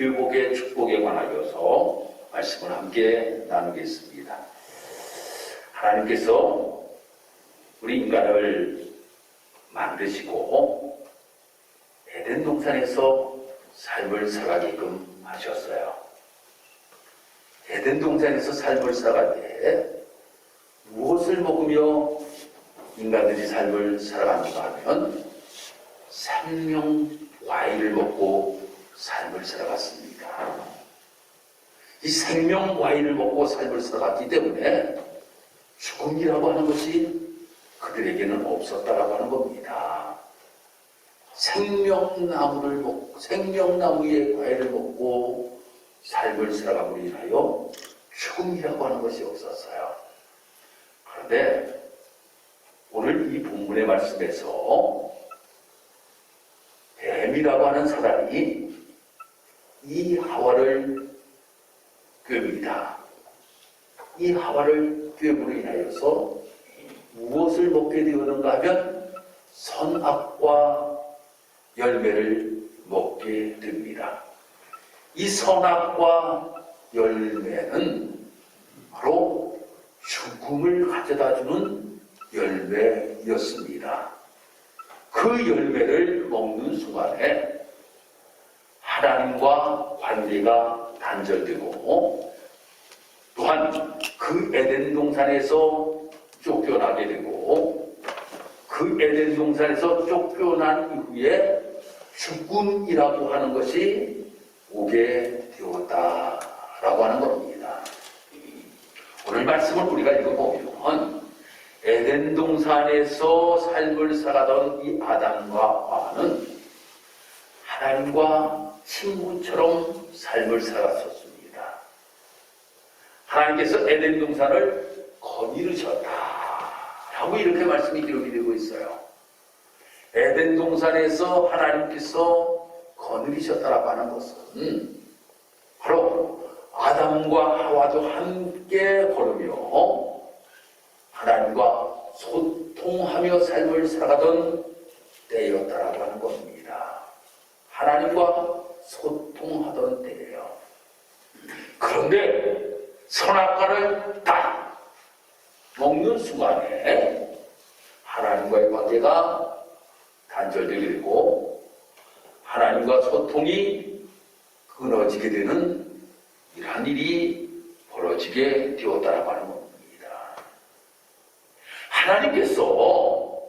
회복의 축복에 관하여서 말씀을 함께 나누겠습니다. 하나님께서 우리 인간을 만드시고 에덴 동산에서 삶을 살아가게끔 하셨어요. 에덴 동산에서 삶을 살아갈 때 무엇을 먹으며 인간들이 삶을 살아가는가 하면 생명 과일을 먹고 삶을 살아갔습니다. 이 생명 과일을 먹고 삶을 살아갔기 때문에 죽음이라고 하는 것이 그들에게는 없었다라고 하는 겁니다. 생명나무를 먹고 생명나무의 과일을 먹고 삶을 살아감으로 인하여 죽음이라고 하는 것이 없었어요. 그런데 오늘 이 본문의 말씀에서 뱀이라고 하는 사단이 이 하와를 꿰입니다. 이 하와를 꿰임으로 인하여서 무엇을 먹게 되었는가 하면 선악과 열매를 먹게 됩니다. 이 선악과 열매는 바로 죽음을 가져다주는 열매였습니다. 그 열매를 먹는 순간에 하나님과 관계가 단절되고 또한 그 에덴 동산에서 쫓겨나게 되고 그 에덴 동산에서 쫓겨난 이후에 죽음이라고 하는 것이 오게 되었다라고 하는 겁니다. 오늘 말씀을 우리가 읽어보면 에덴 동산에서 삶을 살아던 이 아담과 하와는 하나님과 친구처럼 삶을 살았었습니다. 하나님께서 에덴 동산을 거느리셨다라고 이렇게 말씀이 기록이 되고 있어요. 에덴 동산에서 하나님께서 거느리셨다라고 하는 것은 바로 아담과 하와도 함께 걸으며 하나님과 소통하며 삶을 살아가던 때였다라고 하는 겁니다. 하나님과 소통하던 때예요. 그런데 선악과를 딱 먹는 순간에 하나님과의 관계가 단절되게 되고 하나님과 소통이 끊어지게 되는 이러한 일이 벌어지게 되었다라고 하는 겁니다. 하나님께서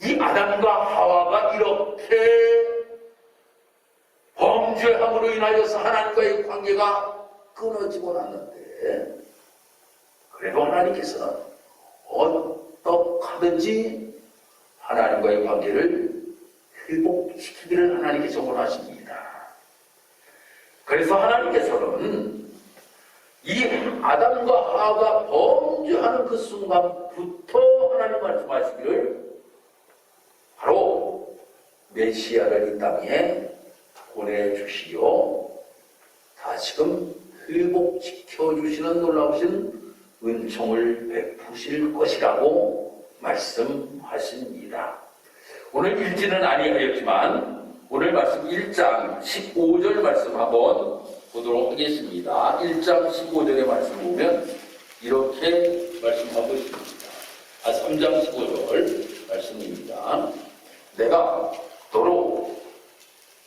이 아담과 하와가 이렇게 범죄함으로 인하여서 하나님과의 관계가 끊어지고 났는데 그래도 하나님께서는 어떻게 하든지 하나님과의 관계를 회복시키기를 하나님께서 원하십니다. 그래서 하나님께서는 이 아담과 하와가 범죄하는 그 순간부터 하나님 말씀하시기를 바로 메시아를 이 땅에 보내주시어 다시금 회복시켜 주시는 놀라우신 은총을 베푸실 것이라고 말씀하십니다. 오늘 읽지는 아니하였지만 오늘 말씀 1장 15절 말씀 한번 보도록 하겠습니다. 1장 15절의 말씀 보면 이렇게 말씀하고 있습니다. 3장 15절 말씀입니다. 내가 너로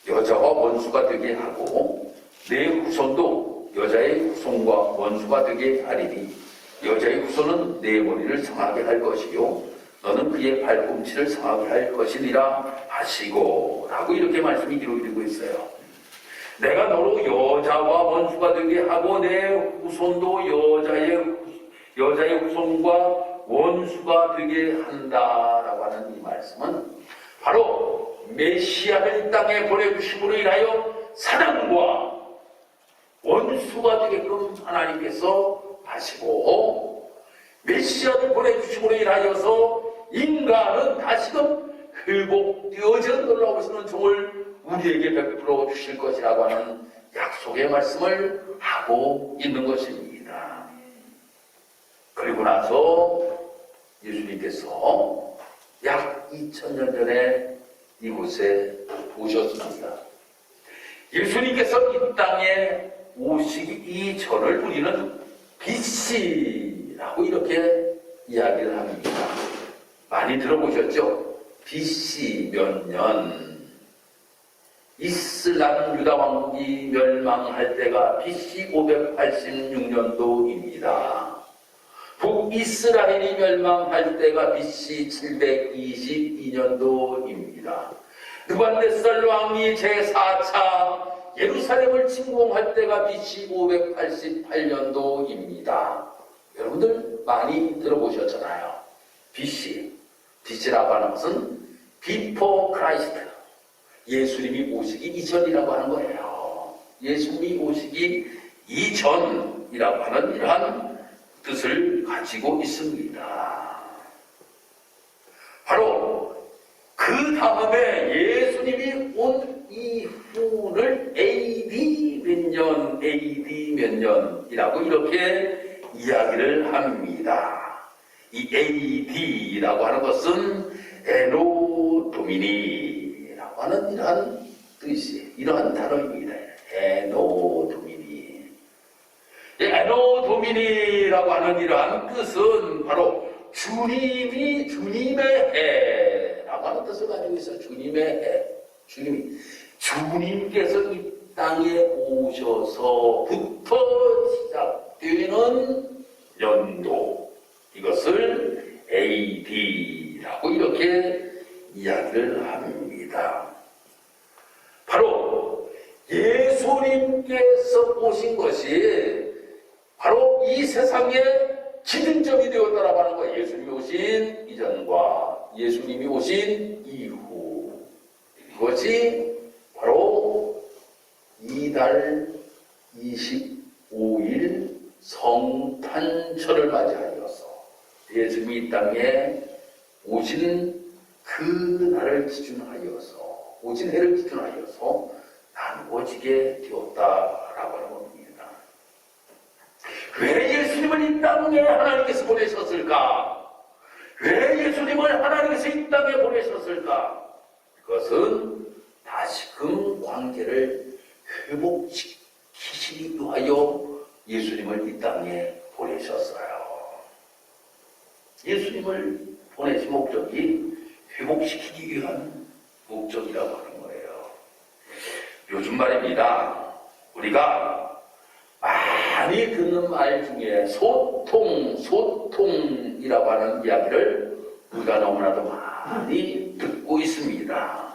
여자와 원수가 되게 하고 내 후손도 여자의 후손과 원수가 되게 하리니 여자의 후손은 내 머리를 상하게 할 것이요 너는 그의 발꿈치를 상하게 할 것이니라 하시고 라고 이렇게 말씀이 기록이 되고 있어요. 내가 너로 여자와 원수가 되게 하고 내 후손도 여자의 후손과 원수가 되게 한다라고 하는 이 말씀은 바로 메시아를 이 땅에 보내주심으로 인하여 사단과 원수가 되게끔 하나님께서 하시고 메시아를 보내주심으로 인하여서 인간은 다시금 회복되어지는 놀라우신 은총을 우리에게 베풀어 주실 것이라고 하는 약속의 말씀을 하고 있는 것입니다. 그리고 나서 예수님께서 약 2000년 전에 이곳에 오셨습니다. 예수님께서 이 땅에 오시기 이전을 우리는 BC라고 이렇게 이야기를 합니다. 많이 들어보셨죠? BC 몇 년? 이슬람 유다 왕국이 멸망할 때가 BC 586년도입니다. 북이스라엘이 멸망할 때가 BC 722년도입니다. 느부갓네살 왕이 제4차 예루살렘을 침공할 때가 BC 588년도입니다. 여러분들 많이 들어보셨잖아요. BC라고 하는 것은 Before Christ, 예수님이 오시기 이전이라고 하는 거예요. 예수님이 오시기 이전이라고 하는 이러한 뜻을 가지고 있습니다. 바로 그 다음에 예수님이 온 이후를 AD 몇 년이라고 이렇게 이야기를 합니다. 이 AD라고 하는 것은 에노 도미니라고 하는 이러한 뜻이, 이러한 단어입니다. 에노 도미니. 에노 도미니라고 하는 이러한 뜻은 바로 주님의 해라고 하는 뜻을 가지고 있어요. 주님의 해. 주님께서 이 땅에 오셔서부터 시작되는 연도, 이것을 AD라고 이렇게 이야기를 합니다. 바로 예수님께서 오신 것이 바로 이 세상의 기준점이 되었다라고 하는 거예요. 예수님이 오신 이전과 예수님이 오신 이후, 이것이 바로 이달 25일 성탄절을 맞이하여서 예수님이 이 땅에 오신 그 날을 기준하여서, 오신 해를 기준하여서 나누어지게 되었다라고 하는 겁니다. 왜 예수님을 이 땅에 하나님께서 보내셨을까? 왜 예수님을 하나님께서 이 땅에 보내셨을까? 그것은 다시금 관계를 회복시키기 위하여 예수님을 이 땅에 보내셨어요. 예수님을 보내신 목적이 회복시키기 위한 목적이라고 하는 거예요. 요즘 말입니다. 우리가 많이 듣는 말 중에 소통이라고 하는 이야기를 우리가 너무나도 많이 듣고 있습니다.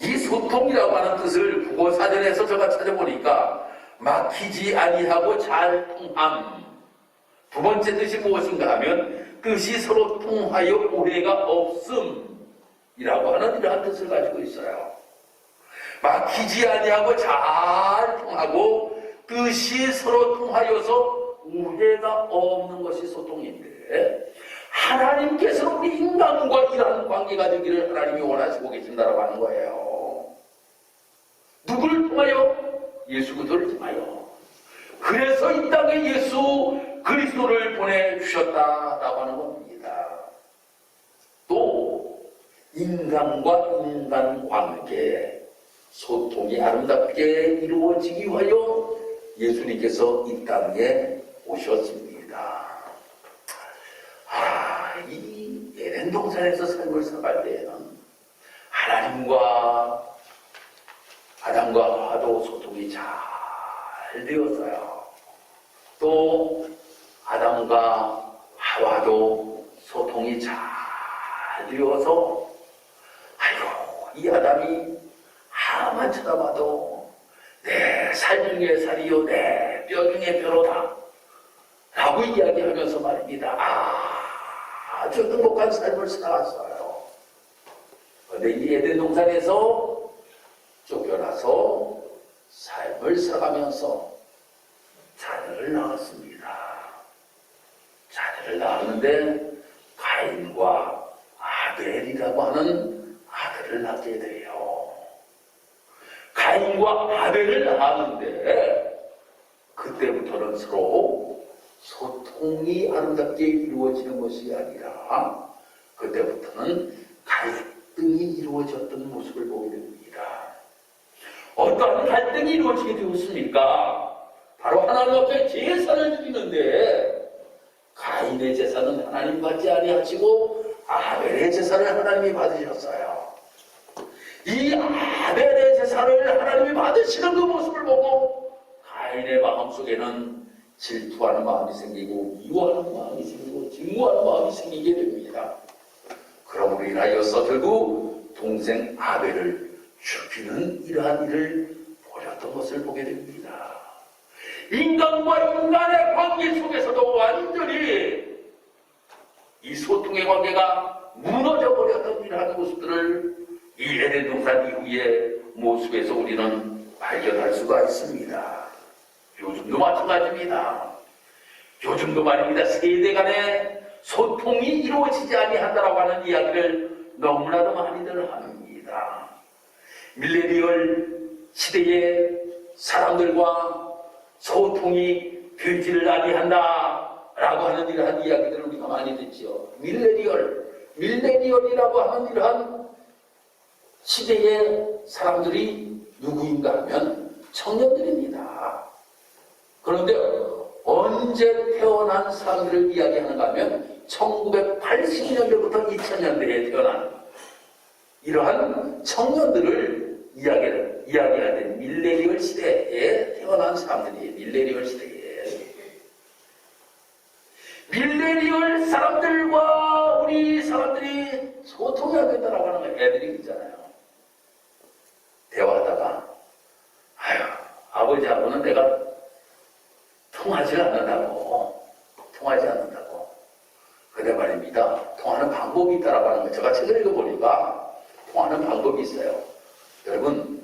이 소통이라고 하는 뜻을 국어사전에서 제가 찾아보니까 막히지 아니하고 잘 통함. 두 번째 뜻이 무엇인가 하면 뜻이 서로 통하여 오해가 없음이라고 하는 이러한 뜻을 가지고 있어요. 막히지 아니하고 잘 통하고 뜻이 서로 통하여서 오해가 없는 것이 소통인데, 하나님께서는 우리 인간과 이러한 관계가 되기를 하나님이 원하시고 계신다라고 하는 거예요. 누구를 통하여? 예수 그리스도를 통하여. 그래서 이 땅에 예수 그리스도를 보내주셨다라고 하는 겁니다. 또 인간과 인간 관계, 소통이 아름답게 이루어지기 위하여 예수님께서 이 땅에 오셨습니다. 이 에덴 동산에서 삶을 살아갈 때에는 하나님과 아담과 하와도 소통이 잘 되었어요. 또 아담과 하와도 소통이 잘 되어서, 이 아담이 하나만 쳐다봐도 내 살 중에 살이요 내 뼈 중에 뼈로다 라고 이야기하면서 말입니다. 아주 행복한 삶을 살아갔어요. 그런데 이 에덴 동산에서 쫓겨나서 삶을 살아가면서 자녀를 낳았습니다. 자녀를 낳았는데 가인과 아벨이라고 하는 아들을 낳게 돼요. 가인과 아벨을 낳았는데 그때부터는 서로 소통이 아름답게 이루어지는 것이 아니라 그때부터는 갈등이 이루어졌던 모습을 보게 됩니다. 어떠한 갈등이 이루어지게 되었습니까? 바로 하나님 앞에 제사를 드리는데 가인의 제사는 하나님 받지 아니하시고 아벨의 제사를 하나님이 받으셨어요. 이 아벨의 제사를 하나님이 받으시는 그 모습을 보고 가인의 마음속에는 질투하는 마음이 생기고 미워하는 마음이 생기고 증오하는 마음이 생기게 됩니다. 그러므로 인하여서 결국 동생 아벨을 죽이는 이러한 일을 벌였던 것을 보게 됩니다. 인간과 인간의 관계 속에서도 완전히 이 소통의 관계가 무너져 버렸던 이러한 모습들을 이 에덴 동산 이후의 모습에서 우리는 발견할 수가 있습니다. 요즘도 마찬가지입니다. 요즘도 말입니다. 세대 간의 소통이 이루어지지 아니한다라고 하는 이야기를 너무나도 많이들 합니다. 밀레니얼 시대의 사람들과 소통이 되지를 아니한다라고 하는 이러한 이야기들을 우리가 많이 듣죠. 밀레니얼이라고 하는 이러한 시대의 사람들이 누구인가 하면 청년들입니다. 그런데 언제 태어난 사람들을 이야기하는가 하면 1980년대부터 2000년대에 태어난 이러한 청년들을 이야기해야 되는 밀레니얼 시대에 태어난 사람들이 밀레니얼 시대에 밀레니얼 사람들과 우리 사람들이 소통해야 된다고 하는 거 애들이 있잖아요. 대화하다가 아버지하고는 내가 통하지 않는다고. 근데 말입니다. 통하는 방법이 있다라고 하는 거. 제가 책을 읽어보니까 통하는 방법이 있어요. 여러분,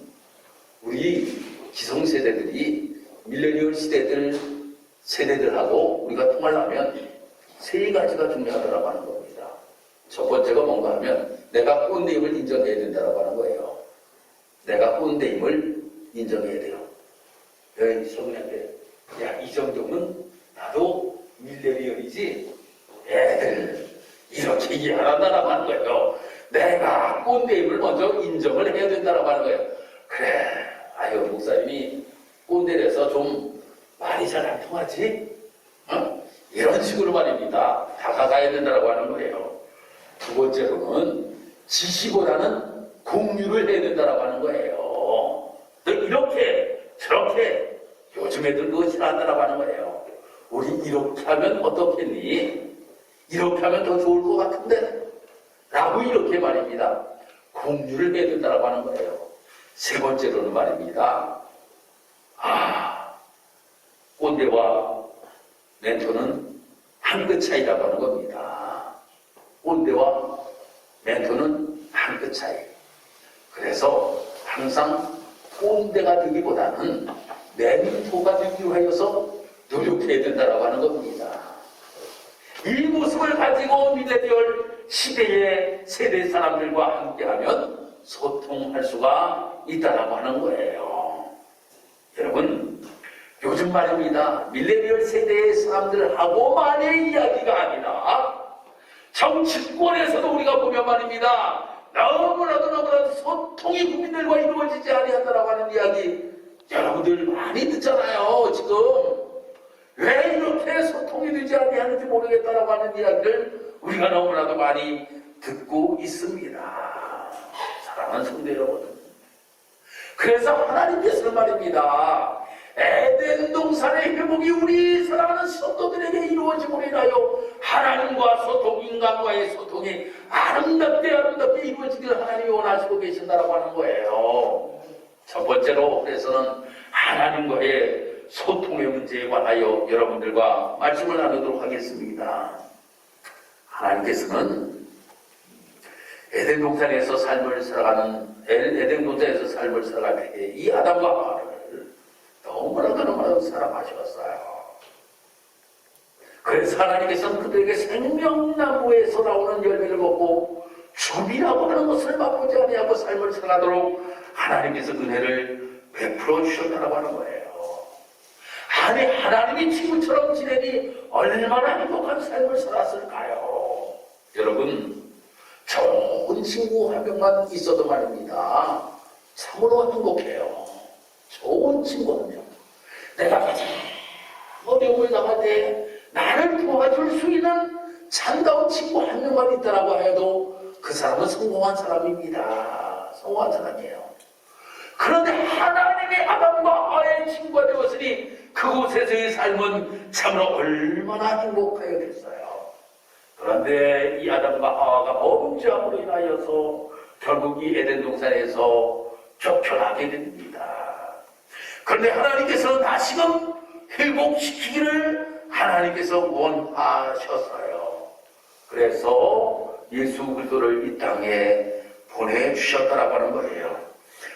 우리 기성세대들이 밀레니얼 세대들하고 우리가 통하려면 세 가지가 중요하다고 하는 겁니다. 첫 번째가 뭔가 하면 내가 꼰대임을 인정해야 된다고 하는 거예요. 내가 꼰대임을 인정해야 돼요. 여기 성인한테 야, 이 정도면 나도 밀레니얼이지 애들 이렇게 이해 안 한다라고 하는 거예요. 내가 꼰대임을 먼저 인정을 해야 된다라고 하는 거예요. 그래, 아유 목사님이 꼰대라서 좀 말이 잘 안 통하지? 이런 식으로 말입니다. 다가가야 된다라고 하는 거예요. 두 번째로는 지시보다는 공유를 해야 된다라고 하는 거예요. 이렇게 저렇게 요즘 애들 그거 싫어한다라고 하는 거예요. 우리 이렇게 하면 어떻겠니? 이렇게 하면 더 좋을 것 같은데? 라고 이렇게 말입니다. 공유를 해야 된다라고 하는 거예요. 세 번째로는 말입니다. 꼰대와 멘토는 한 끗 차이라고 하는 겁니다. 꼰대와 멘토는 한 끗 차이. 그래서 항상 꼰대가 되기보다는 멘토가 되기 위하여서 노력해야 된다라고 하는 겁니다. 이 모습을 가지고 밀레니얼 시대의 세대 사람들과 함께하면 소통할 수가 있다라고 하는 거예요. 여러분, 요즘 말입니다. 밀레니얼 세대의 사람들하고만의 이야기가 아니라 정치권에서도 우리가 보면 말입니다. 너무나도 소통이 국민들과 이루어지지 아니한다라고 하는 이야기 여러분들 많이 듣잖아요. 지금 왜 이렇게 소통이 되지 아니하는지 모르겠다라고 하는 이야기를 우리가 너무나도 많이 듣고 있습니다. 사랑하는 성도 여러분, 그래서 하나님께서는 말입니다. 에덴 동산의 회복이 우리 사랑하는 성도들에게 이루어짐으로 인하여 하나님과 소통, 인간과의 소통이 아름답게 이루어지기를 하나님이 원하시고 계신다라고 하는 거예요. 첫 번째로 그래서는 하나님과의 소통의 문제에 관하여 여러분들과 말씀을 나누도록 하겠습니다. 하나님께서는 에덴 동산에서 삶을 살아갈 때 이 아담과 하와를 너무나도 사랑하셨어요. 그래서 하나님께서는 그들에게 생명나무에서 나오는 열매를 먹고 죽음이라고 하는 것을 맛보지 아니하고 삶을 살아도록 하나님께서 은혜를 베풀어 주셨다고 하는 거예요. 아니, 하나님이 친구처럼 지내니 얼마나 행복한 삶을 살았을까요? 여러분, 좋은 친구 한 명만 있어도 말입니다. 참으로 행복해요. 좋은 친구 한 명, 내가 가장 어려움을 당할 때 나를 도와줄 수 있는 참다운 친구 한 명만 있다라고 해도 그 사람은 성공한 사람입니다. 성공한 사람이에요. 그런데 하나님이 아담과 하와의 친구가 되었으니 그곳에서의 삶은 참으로 얼마나 행복하였겠어요. 그런데 이 아담과 하와가 범죄함으로 인하여서 결국 이 에덴 동산에서 쫓겨나게 됩니다. 그런데 하나님께서는 다시금 회복시키기를 하나님께서 원하셨어요. 그래서 예수 그리스도를 이 땅에 보내주셨다라고 하는 거예요.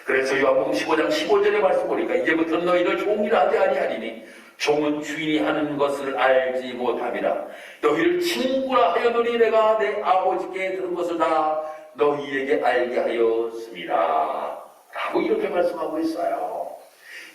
그래서 요한복음 15장 15절의 말씀 보니까 이제부터 너희를 종이라 하지 아니하리니 종은 주인이 하는 것을 알지 못함이라. 너희를 친구라 하였노니 내가 내 아버지께 들은 것을 다 너희에게 알게 하였습니다. 라고 이렇게 말씀하고 있어요.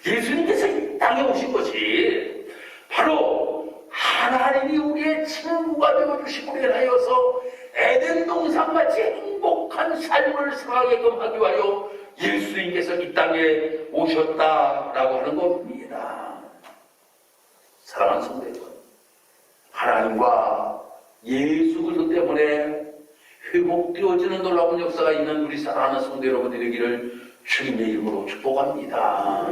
예수님께서 이 땅에 오신 것이 바로 하나님이 우리의 친구가 되어주시고 인하여서 에덴 동산같이 행복한 삶을 살아가게끔 하기 위하여 예수님께서 이 땅에 오셨다라고 하는 겁니다. 사랑하는 성도 여러분, 하나님과 예수 그리스도 때문에 회복되어지는 놀라운 역사가 있는 우리 사랑하는 성도 여러분들이 되기를 주님의 이름으로 축복합니다.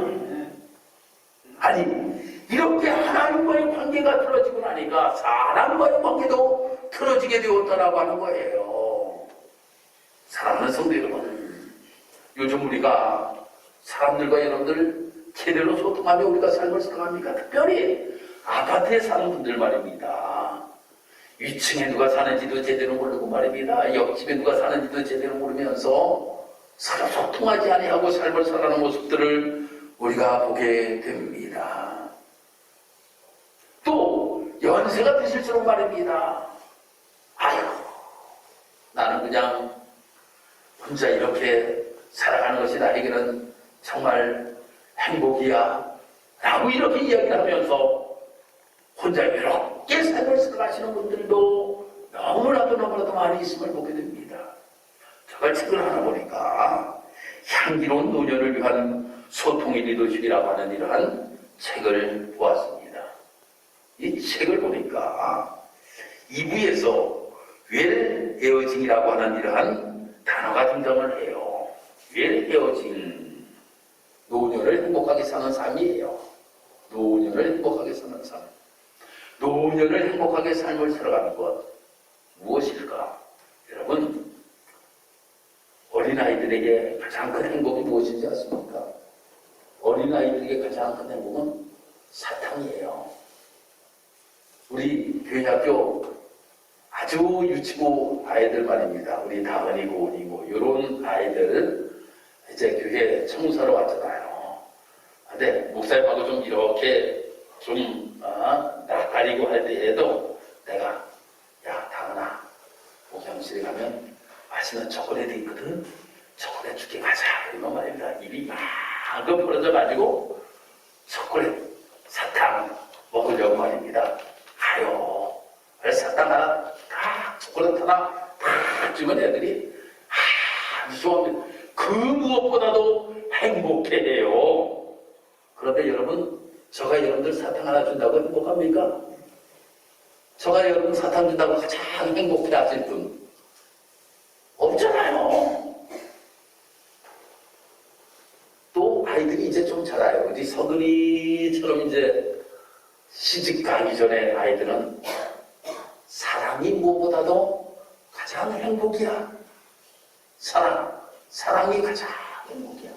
아니, 이렇게 하나님과의 관계가 틀어지고 나니까 사람과의 관계도 틀어지게 되었다라고 하는 거예요. 사랑하는 성도 여러분, 요즘 우리가 사람들과 여러분들 제대로 소통하며 우리가 삶을 살아갑니까? 특별히 아파트에 사는 분들 말입니다. 위층에 누가 사는지도 제대로 모르고 말입니다. 옆집에 누가 사는지도 제대로 모르면서 서로 소통하지 아니하고 삶을 살아가는 모습들을 우리가 보게 됩니다. 또 연세가 드실수록 말입니다. 아유, 나는 그냥 혼자 이렇게 살아가는 것이 나에게는 정말 행복이야 라고 이렇게 이야기를 하면서 혼자 외롭게 삶을 살아가시는 분들도 너무나도 많이 있음을 보게 됩니다. 제가 책을 하나 보니까 향기로운 노년을 위한 소통의 리더십이라고 하는 이러한 책을 보았습니다. 이 책을 보니까 2부에서 웰 에어징이라고 하는 이러한 단어가 등장을 해요. 웰 에어징, 노년을 행복하게 사는 삶이에요. 노년을 행복하게 사는 삶. 노년을 행복하게 삶을 살아가는 것 무엇일까? 여러분, 어린아이들에게 가장 큰 행복이 무엇인지 아십니까? 어린아이들에게 가장 큰 행복은 사탕이에요. 우리 교회학교 아주 유치부 아이들 말입니다. 우리 다은이고 우리고 이런 아이들 이제 교회 청소하러 왔잖아요. 근데 목사님하고 좀 이렇게 좀 낯가리고 할 때에도 내가 야 다은아 목욕실에 가면 맛있는 초콜릿이 있거든. 초콜릿 줄게 가자. 그러면 말입니다. 입이 마금 벌어져 가지고 초콜릿 사탕 먹으려고 말입니다. 가요. 그래서 사탕 하나 딱 초콜릿 하나 딱 주면 애들이 아주 좋아합니다. 그 무엇보다도 행복해해요. 그런데 여러분, 저가 여러분들 사탕 하나 준다고 행복합니까? 저가 여러분 사탕 준다고 가장 행복해 하실 분 없잖아요. 또 아이들이 이제 좀 자라요. 우리 서근이처럼 이제 시집 가기 전에 아이들은 사랑이 무엇보다도 가장 행복이야. 사랑이 가장 행복이야.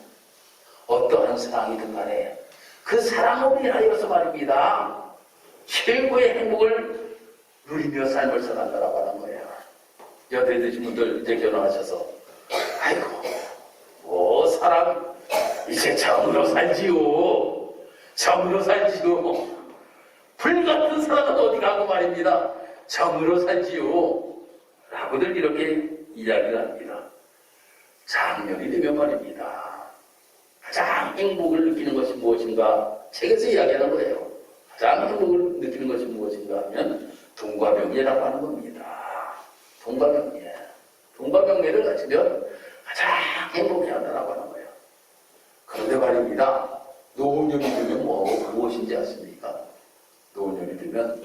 어떠한 사랑이든 간에 그 사랑으로 인하여서 말입니다. 최고의 행복을 누리며 삶을 살아간다고 하는 거예요. 여대 되신 분들 이제 결혼하셔서 아이고 뭐 사람 이제 정으로 살지요. 정으로 살지요. 불같은 사람은 어디 가고 말입니다. 정으로 살지요. 라고들 이렇게 이야기를 합니다. 장년이 되면 말입니다. 가장 행복을 느끼는 것이 무엇인가? 책에서 이야기하는 거예요. 가장 행복을 느끼는 것이 무엇인가 하면 동과명예라고 하는 겁니다. 동과명예. 동과명예를 가지면 가장 행복해한다고 하는 거예요. 그런데 말입니다. 노년이 되면 무엇인지 아십니까? 노년이 되면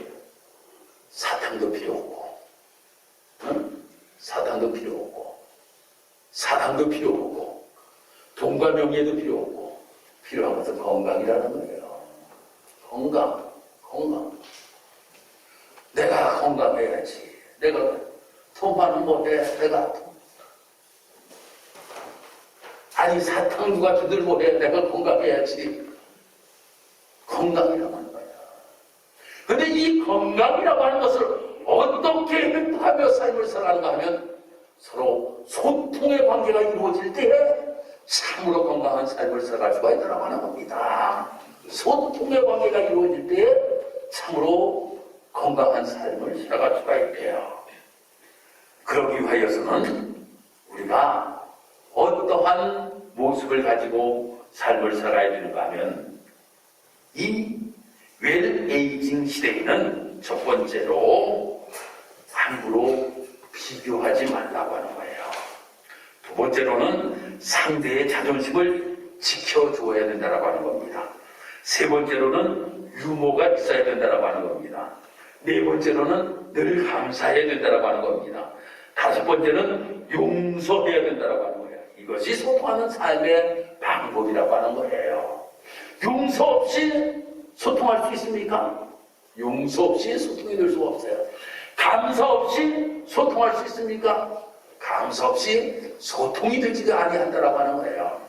사탕도 필요 없고, 응? 사탕도 필요 없고, 사랑도 필요 없고, 돈과 명예도 필요 없고, 필요한 것은 건강이라는 거예요. 건강. 내가 건강해야지. 내가 돈 많은 못해. 아니 사탕 누가 주들고 해. 내가 건강해야지. 건강이라고 하는 거야. 근데 이 건강이라고 하는 것을 어떻게 하며 삶을 살아가는가 하면 서로 소통의 관계가 이루어질 때에 참으로 건강한 삶을 살아갈 수가 있다고 하는 겁니다. 소통의 관계가 이루어질 때에 참으로 건강한 삶을 살아갈 수가 있대요. 그러기 위하여서는 우리가 어떠한 모습을 가지고 삶을 살아야 되는가 하면 이 웰에이징 시대에는 첫 번째로 함부로 비교하지 말라고 하는 거예요. 두 번째로는 상대의 자존심을 지켜줘야 된다고 하는 겁니다. 세 번째로는 유머가 있어야 된다고 하는 겁니다. 네 번째로는 늘 감사해야 된다고 하는 겁니다. 다섯 번째는 용서해야 된다고 하는 거예요. 이것이 소통하는 삶의 방법이라고 하는 거예요. 용서 없이 소통할 수 있습니까? 용서 없이 소통이 될 수가 없어요. 감사 없이 소통할 수 있습니까? 감사 없이 소통이 되지가 아니한다라고 하는 거예요.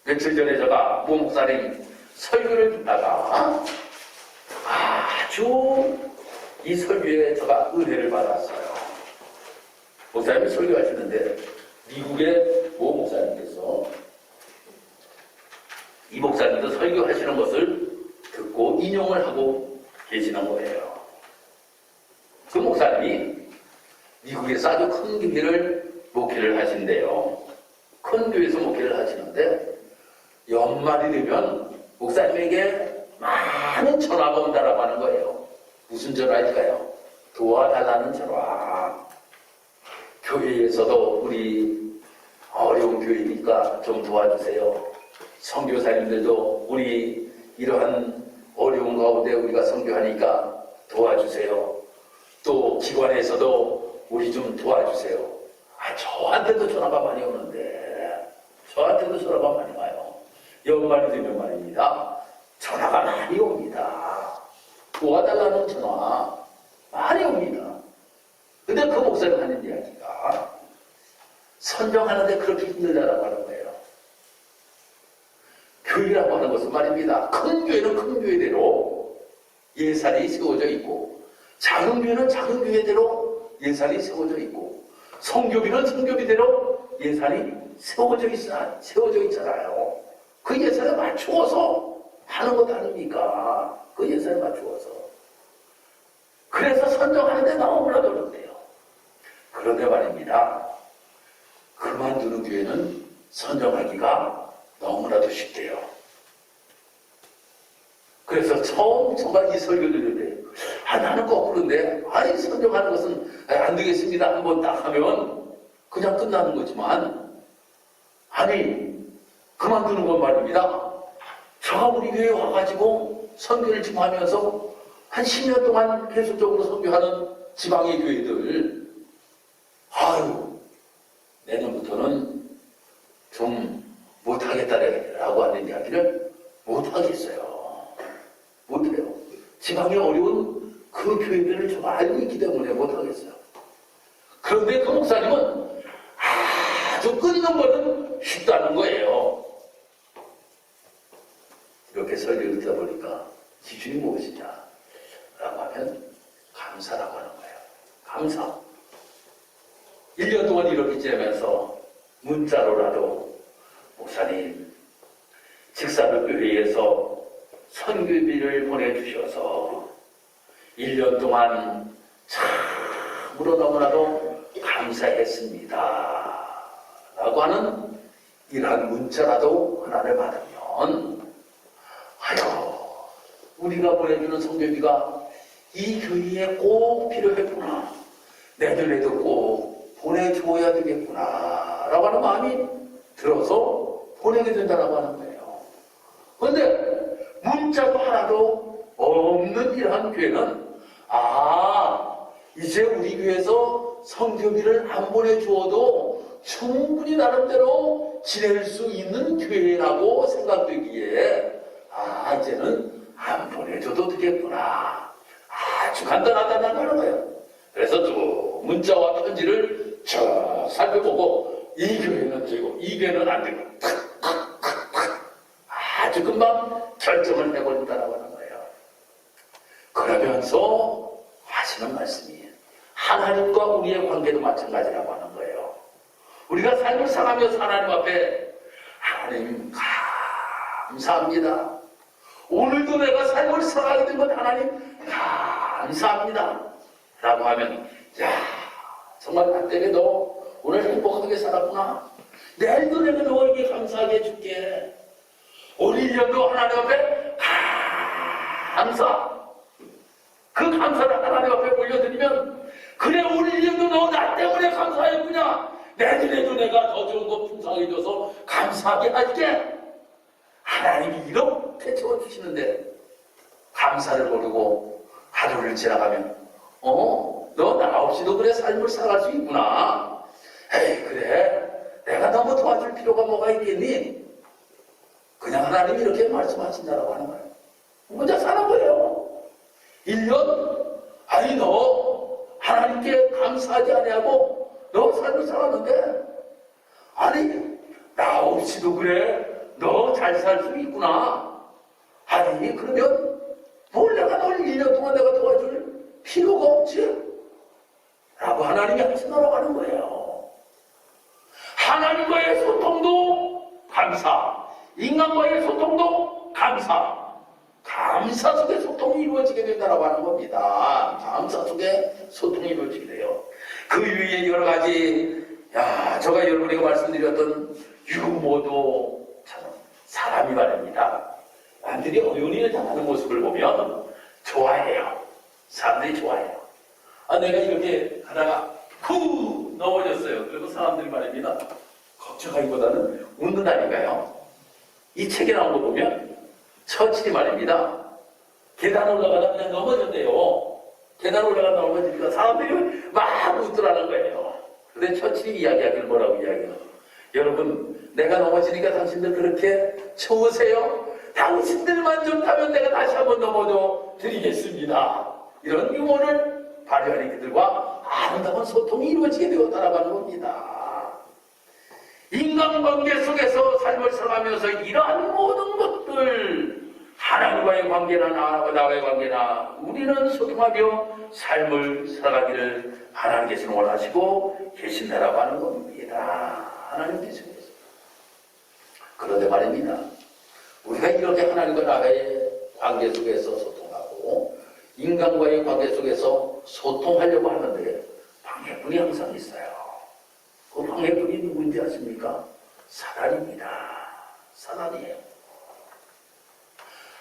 며칠 전에 제가 모 목사님 설교를 듣다가 아주 이 설교에 제가 은혜를 받았어요. 목사님이 설교하시는데 미국의 모 목사님께서 이 목사님도 설교하시는 것을 듣고 인용을 하고 계시는 거예요. 그 목사님이 미국에서 아주 큰 교회를 목회를 하신대요. 큰 교회에서 목회를 하시는데 연말이 되면 목사님에게 많은 전화가 온다라고 하는 거예요. 무슨 전화일까요? 도와달라는 전화. 교회에서도 우리 어려운 교회니까 좀 도와주세요. 선교사님들도 우리 이러한 어려운 가운데 우리가 선교하니까 도와주세요. 또 기관에서도 우리 좀 도와주세요. 저한테도 전화가 많이 오는데 저한테도 전화가 많이 와요. 연말이 되면 말입니다. 전화가 많이 옵니다. 도와달라는 전화 많이 옵니다. 근데 그 목사님 하는 이야기가 선정하는데 그렇게 힘들다라고 하는 거예요. 교회라고 하는 것은 말입니다. 큰 교회는 큰 교회대로 예산이 세워져 있고 작은 교회는 작은 교회대로 예산이 세워져 있고 성교비는 성교비대로 예산이 세워져 있잖아요. 그 예산에 맞추어서 하는 것 아닙니까? 그 예산에 맞추어서. 그래서 선정하는데 너무나도 어렵대요. 그런데 말입니다. 그만두는 교회는 선정하기가 너무나도 쉽대요. 그래서 처음 정말 이 설교를 듣는데 나는 거꾸로인데 선정하는 것은 안 되겠습니다. 한번 딱 하면 그냥 끝나는 거지만 그만두는 건 말입니다. 제가 우리 교회에 와가지고 선교를 지금 하면서 한 10년 동안 계속적으로 선교하는 지방의 교회들 내년부터는 좀 못하겠다라고 하는 이야기를 못하겠어요. 못해요. 지방에 어려운 그 교회들을 좀 알고 있기 때문에 못하겠어요. 그런데 그 목사님은 아주 끊는 거는 쉽다는 거예요. 이렇게 설교를 듣다 보니까 기준이 무엇이냐라고 하면 감사라고 하는 거예요. 감사. 1년 동안 이렇게 지내면서 문자로라도 목사님 직사를 교회에서 선교비를 보내주셔서 1년 동안 참으로 너무나도 감사했습니다 라고 하는 이러한 문자라도 하나를 받으면 우리가 보내주는 선교비가 이 교회에 꼭 필요했구나. 내년에도 꼭 보내줘야 되겠구나 라고 하는 마음이 들어서 보내게 된다고 하는 거예요. 그런데 문자도 하나도 없는 이러한 교회는 이제 우리 교회에서 성교비를 안 보내주어도 충분히 나름대로 지낼 수 있는 교회라고 생각되기에 이제는 안 보내줘도 되겠구나. 아주 간단하다는 거예요. 그래서 또 문자와 편지를 쭉 살펴보고 이 교회는 되고 이 교회는 안 되고 아주 금방 결정을 해버린다라고 하는 거예요. 그러면서 하시는 말씀이 하나님과 우리의 관계도 마찬가지라고 하는 거예요. 우리가 삶을 살아가면서 하나님 앞에 하나님 감사합니다. 오늘도 내가 삶을 살아가게 된 것 하나님 감사합니다. 라고 하면 정말 나 때문에 너 오늘 행복하게 살았구나. 내일도 내가 너에게 감사하게 해줄게. 올 1년도 하나님 앞에 감사. 그 감사를 하나님 앞에 올려드리면 그래 올 1년도 너 나 때문에 감사했구나. 내년에도 내가 더 좋은 거 풍성하게 줘서 감사하게 할게. 하나님이 이렇게 채워주시는데 감사를 모르고 하루를 지나가면 너 나 없이도 그래 삶을 살아갈 수 있구나. 에이 그래 내가 너무 도와줄 필요가 뭐가 있겠니? 그냥 하나님이 이렇게 말씀하신다라고 하는 거예요. 혼자 사는 거예요. 1년? 아니 너 하나님께 감사하지 아니하고 너 삶을 살았는데 아니 나 없이도 그래 너 잘 살 수 있구나. 아니 그러면 뭘 내가 널 1년 동안 내가 도와줄 필요가 없지? 라고 하나님이 하신다라고 하는 거예요. 하나님과의 소통도 감사, 인간과의 소통도 감사 속에 소통이 이루어지게 된다라고 하는 겁니다. 감사 속에 소통이 이루어지게 돼요. 그 위에 여러 가지 제가 여러분에게 말씀드렸던 유모도 참 사람이 말입니다. 남들이 어려운 일을 당하는 모습을 보면 좋아해요. 사람들이 좋아해요. 내가 이렇게 가다가 후 넘어졌어요. 그리고 사람들이 말입니다. 걱정하기보다는 웃는다니까요. 이 책에 나온 거 보면 처칠이 말입니다. 계단 올라가다 그냥 넘어졌대요. 계단 올라가다 넘어지니까 사람들이 막 웃더라는 거예요. 근데 처칠이 이야기하기를 뭐라고 이야기해요? 여러분 내가 넘어지니까 당신들 그렇게 쳐우세요? 당신들만 좀 타면 내가 다시 한번 넘어져 드리겠습니다. 이런 유머를 발휘하는 그들과 아름다운 소통이 이루어지게 되었다라고 하는 겁니다. 인간관계 속에서 삶을 살아가면서 이러한 모든 것들 하나님과의 관계나 나와의 관계나 우리는 소통하며 삶을 살아가기를 하나님께서는 원하시고 계신다라고 하는 겁니다. 하나님께서. 그런데 말입니다. 우리가 이렇게 하나님과 나와의 관계 속에서 소통하고 인간과의 관계 속에서 소통하려고 하는데 방해꾼이 항상 있어요. 그 방해꾼이 누구인지 아십니까? 사단입니다. 사단이에요.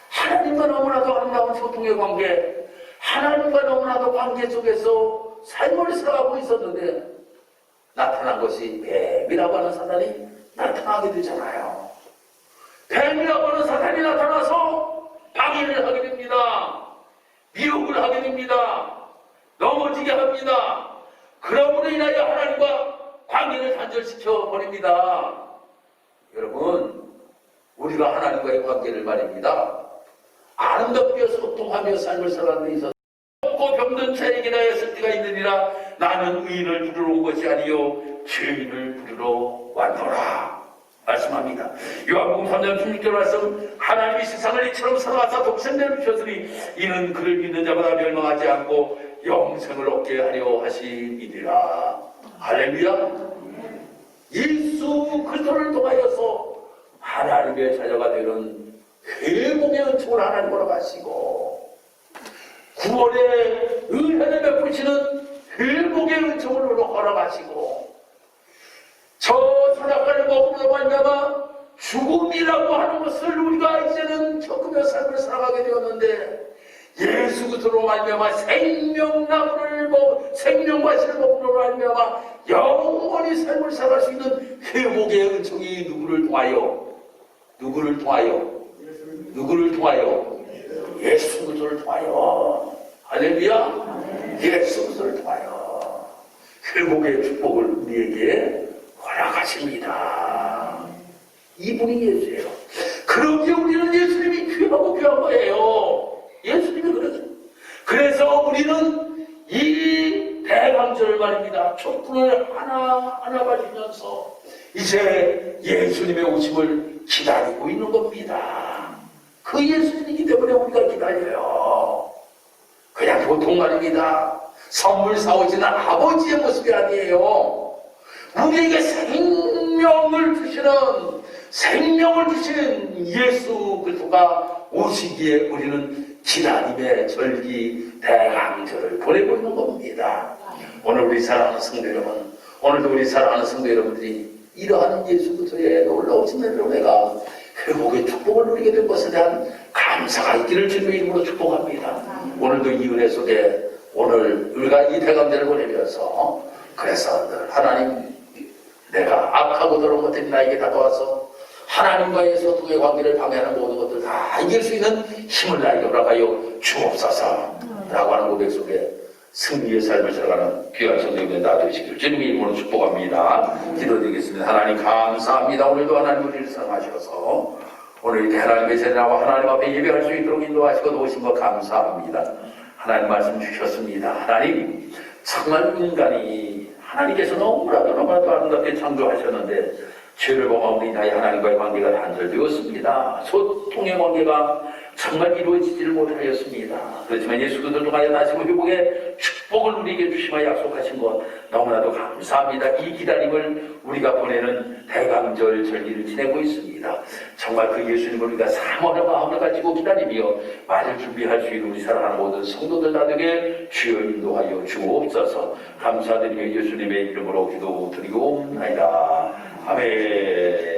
하나님과 너무나도 아름다운 소통의 관계, 하나님과 너무나도 관계 속에서 삶을 살아가고 있었는데 나타난 것이 뱀이라고 하는 사단이 나타나게 되잖아요. 뱀이라고 하는 사단이 나타나서 방해를 하게 됩니다. 미혹을 하게 됩니다. 넘어지게 합니다. 그러므로 인하여 하나님과 관계를 단절시켜 버립니다. 여러분, 우리가 하나님과의 관계를 말입니다. 아름답게 소통하며 삶을 살아가는 데 있어서 없고 병든 자에게나 했을 때가 있느니라. 나는 의인을 부르러 온 것이 아니요 죄인을 부르러 왔노라 말씀합니다. 요한복음 3장 16절 말씀, 하나님이 세상을 이처럼 사랑하사 독생자를 주셨으니 이는 그를 믿는 자마다 멸망하지 않고 영생을 얻게 하려 하심이니라. 할렐루야. 예수 그리스도를 통하여서 하나님의 자녀가 되는 회복의 은총을 하나님 허락하시고 구원의 은혜를 베푸시는 회복의 은총을 허락하시고 저 사랑하는 먹음으로 말미암아 죽음이라고 하는 것을 우리가 이제는 겪으며 삶을 살아가게 되었는데 예수 그리스도로 말미암아 생명나무를 생명과실을 먹음으로 말미암아 영원히 삶을 살아갈 수 있는 회복의 은총이 누구를 통하여 누구를 통하여? 예수 그리스도를 통하여. 할렐루야. 예수 그리스도를 통하여 결국의 축복을 우리에게 허락하십니다. 이분이 예수예요. 그렇게 우리는 예수님이 귀하고 귀한 거예요. 예수님이 그러죠. 그래서 우리는 이 대강절을 말입니다. 촛불을 하나하나 가지면서 이제 예수님의 오심을 기다리고 있는 겁니다. 그 예수님이기 때문에 우리가 기다려요. 그냥 보통 말입니다. 선물 사오시는 아버지의 모습이 아니에요. 우리에게 생명을 주시는 예수 그리스도가 오시기에 우리는 기다림의 절기 대강절을 보내고 있는 겁니다. 오늘 우리 사랑하는 성도 여러분, 오늘도 우리 사랑하는 성도 여러분들이 이러한 예수 그리스도의 놀라우신 은혜가 회복의 축복을 누리게 된 것에 대한 감사가 있기를 주님의 이름으로 축복합니다. 오늘도 이 은혜 속에 오늘 우리가 이 대강절을 보내면서 그래서 늘 하나님, 내가 악하고 더러운 것들이 나에게 다가와서 하나님과의 소통의 관계를 방해하는 모든 것들 다 이길 수 있는 힘을 나에게 허락하여 주옵소서 라고 하는 고백 속에 승리의 삶을 살아가는 귀한 성도님들 놔두시기를 주님의 이름으로 축복합니다. 기도드리겠습니다. 하나님 감사합니다. 오늘도 하나님 우리를 사랑하셔서 오늘 이렇게 하나님의 제자와 하나님 앞에 예배할 수 있도록 인도하시고 도우신 것 감사합니다. 하나님 말씀 주셨습니다. 하나님 정말 인간이 하나님께서 너무나도 아름답게 창조하셨는데 죄를 범하고 인하여 하나님과의 관계가 단절되었습니다. 소통의 관계가 정말 이루어지지를 못하였습니다. 그렇지만 예수 그리스도를 통하여 다시 회복의 축복을 우리에게 주시마 약속하신 것 너무나도 감사합니다. 이 기다림을 우리가 보내는 대강절 절기를 지내고 있습니다. 정말 그 예수님을 우리가 사모하는 마음을 가지고 기다리며 맞을 준비할 수 있는 우리 사랑하는 모든 성도들 나에게 주여 인도하여 주옵소서. 감사드리며 예수님의 이름으로 기도드리옵나이다. 아멘.